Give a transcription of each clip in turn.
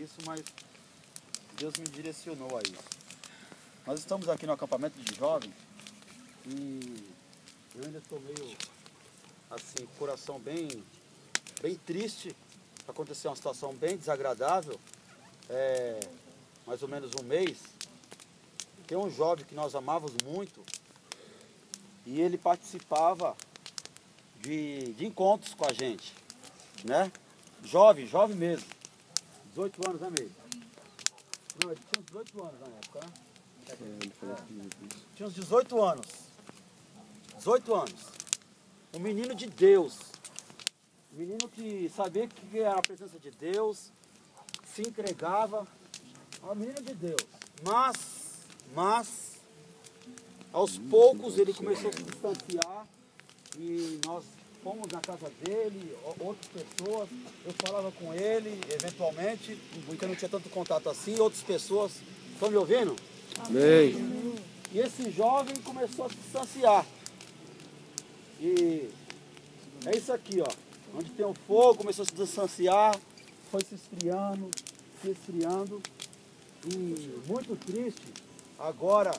isso, mas Deus me direcionou a isso. Nós estamos aqui no acampamento de jovens e eu ainda estou meio, assim, coração bem triste. Aconteceu uma situação bem desagradável, mais ou menos um mês. Tem um jovem que nós amávamos muito e ele participava de encontros com a gente, né? Jovem mesmo. 18 anos, né, meio? Não, ele tinha uns 18 anos na época, né? Tinha uns 18 anos. 18 anos. Um menino de Deus. Um menino que sabia que era a presença de Deus, se entregava. Um menino de Deus. Mas, aos poucos ele começou a se distanciar e nós fomos na casa dele, outras pessoas, eu falava com ele, eventualmente, porque eu não tinha tanto contato assim, outras pessoas. Estão me ouvindo? Amém. E esse jovem começou a se distanciar. E é isso aqui, ó. Onde tem o fogo, começou a se distanciar, foi se esfriando. E muito triste, agora,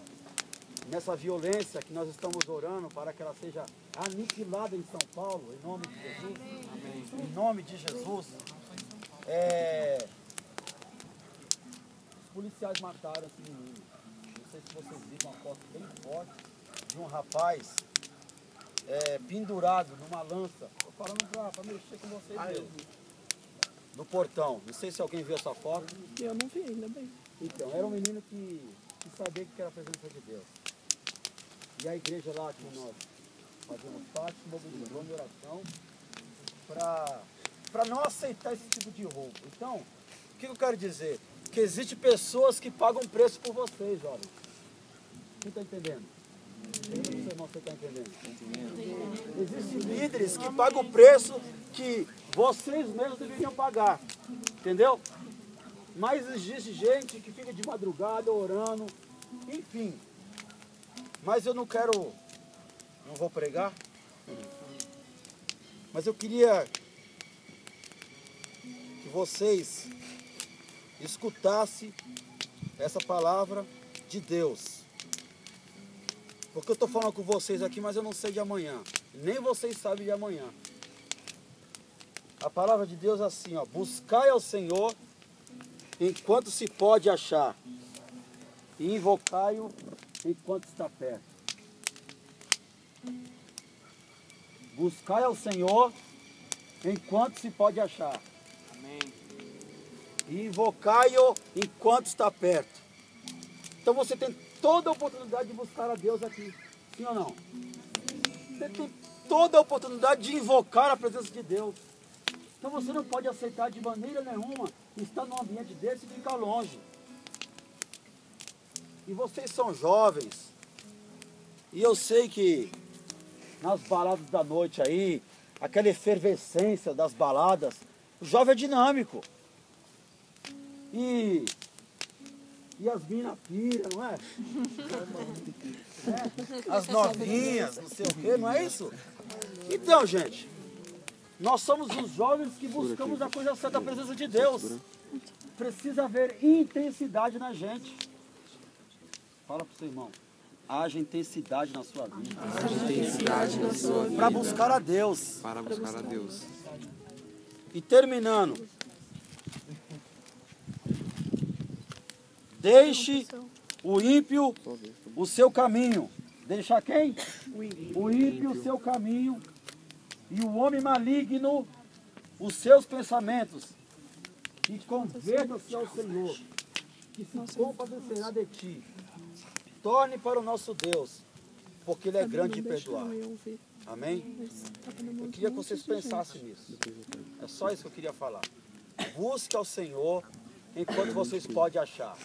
nessa violência que nós estamos orando para que ela seja aniquilada em São Paulo, em nome de Jesus. Amém. Em nome de Jesus. Os policiais mataram esse menino. Não sei se vocês viram uma foto bem forte de um rapaz pendurado numa lança. Estou falando para mexer com vocês mesmo. No portão. Não sei se alguém viu essa foto. Eu não vi, ainda bem. Então, era um menino que sabia que era a presença de Deus. E a igreja lá que nós fazemos parte, mobilizou em oração para não aceitar esse tipo de roubo. Então, o que eu quero dizer? Que existem pessoas que pagam preço por vocês, jovens. Quem está entendendo? Seu irmão, você está entendendo? Existem líderes que pagam o preço que vocês mesmos deveriam pagar. Entendeu? Mas existe gente que fica de madrugada orando, enfim. Mas eu não vou pregar. Mas eu queria que vocês escutassem essa palavra de Deus. Porque eu estou falando com vocês aqui, mas eu não sei de amanhã. Nem vocês sabem de amanhã. A palavra de Deus é assim, ó. Buscai ao Senhor enquanto se pode achar, e invocai-o enquanto está perto. Buscai ao Senhor enquanto se pode achar. Amém. E invocai-o enquanto está perto. Então você tem toda a oportunidade de buscar a Deus aqui. Sim ou não? Você tem toda a oportunidade de invocar a presença de Deus. Então você não pode aceitar de maneira nenhuma estar num ambiente desse e ficar longe. E vocês são jovens. E eu sei que nas baladas da noite aí, aquela efervescência das baladas, o jovem é dinâmico. E as minas piram, não é? As novinhas, não sei o quê, não é isso? Então, gente, nós somos os jovens que buscamos a coisa certa, a presença de Deus. Precisa haver intensidade na gente. Fala para o seu irmão. Haja intensidade na sua vida. Haja intensidade na sua vida. Para buscar a Deus. Para buscar a Deus. E terminando. Deixe o ímpio o seu caminho. Deixa quem? O ímpio o seu caminho. E o homem maligno os seus pensamentos. E converta-se ao Senhor, que se compadecerá de ti. Torne para o nosso Deus, porque Ele é grande de perdoar. Amém? Eu queria que vocês pensassem nisso. É só isso que eu queria falar. Busque ao Senhor enquanto vocês podem achar.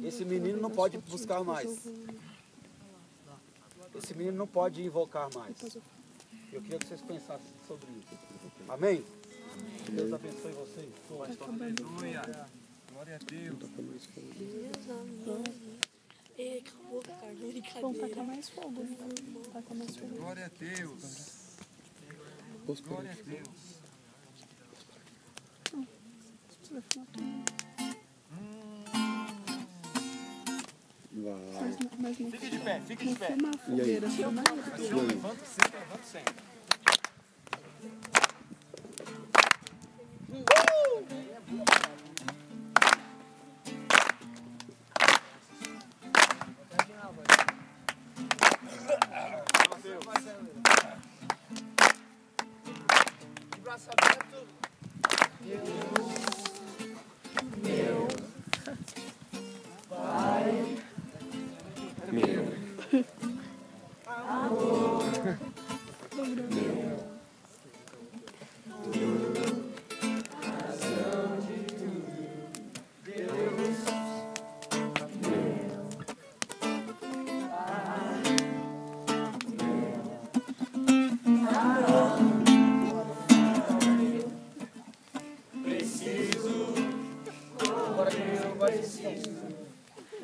Esse menino não pode buscar mais. Esse menino não pode invocar mais. Eu queria que vocês pensassem sobre isso. Amém? Deus abençoe vocês. Aleluia. Glória a Deus. Bom, tacar mais fogo, né? Tacar mais fogo. Glória a Deus. Glória a Deus. Você vai fumar tudo. Mas não Fique de pé, fique de pé. foi uma fogueira, foi uma Levanta sempre, levanta sempre. Braço aberto.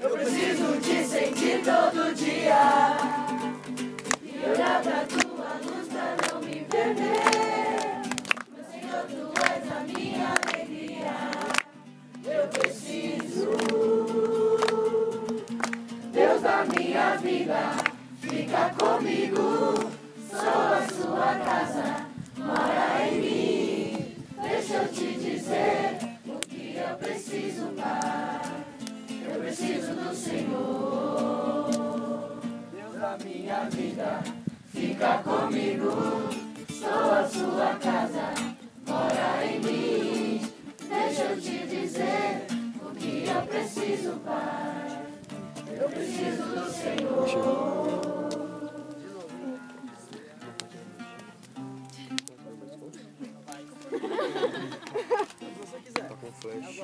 Eu preciso te sentir todo dia e olhar pra tua luz pra não me perder. Meu Senhor, tu és a minha alegria. Eu preciso, Deus da minha vida, fica comigo. Sou a sua casa, mora em mim. Deixa eu te dizer o que eu preciso, Pai. Eu preciso do Senhor. Deus da minha vida, fica comigo. Sou a sua casa, mora em mim. Deixa eu te dizer o que eu preciso, Pai. Eu preciso do Senhor. Tá com flash.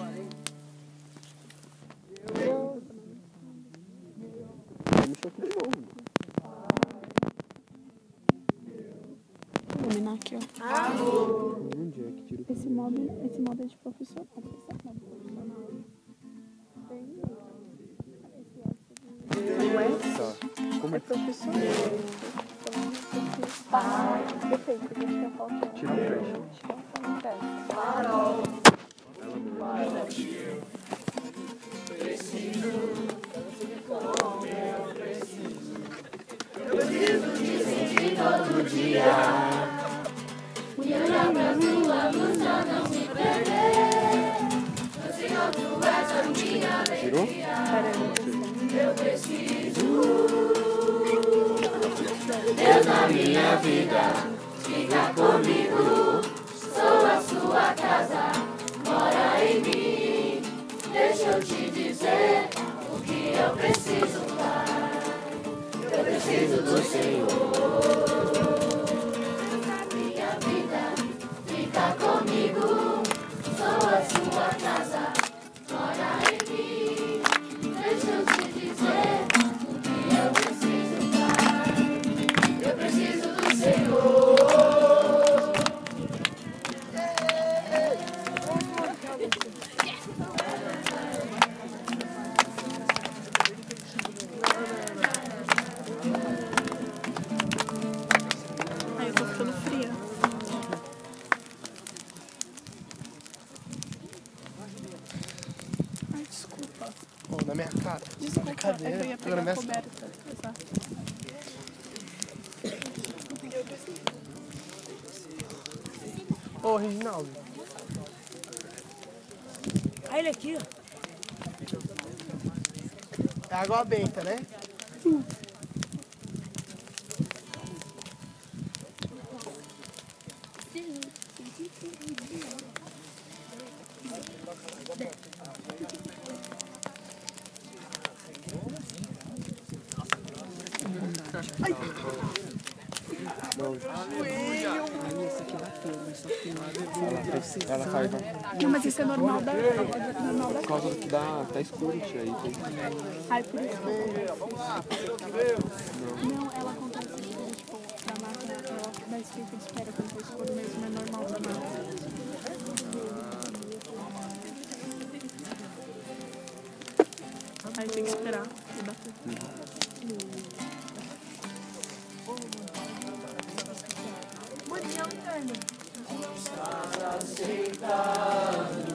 Vou iluminar aqui, ó. Onde é que tira o Esse modo é de profissional. Esse é modo profissional. Não é? Como é É profissional. Depende, porque fica faltando. Tira o flash. Tira o flash. Todo dia e olhar pra tua luz pra não me perder. Meu Senhor, tu és a minha alegria. Eu preciso, Deus na minha vida, fica comigo. Sou a sua casa, mora em mim. Deixa eu te dizer o que eu preciso, Pai. Eu preciso do Senhor. Minha vida, fica comigo. Sou a sua casa, mora em mim. Deixa eu te dizer o que eu preciso, Pai. Eu preciso do Senhor. Ai, eu tô ficando fria. Ai, desculpa. Pô, na minha cara. Desculpa, Brincadeira. é que eu ia Pegou na pegar a minha coberta. Exato. Ô, Reginaldo. Olha ele aqui, ó. É água benta, né? Ela faz, Não, mas isso é normal da por causa que dá, tá escuro, tia, aí tem Ai, por isso. Não, ela acontece tipo, da máquina, ela dá esse tempo de espera quando tá escuro mesmo, é normal também. Aí tem que esperar e bater. Aceitado.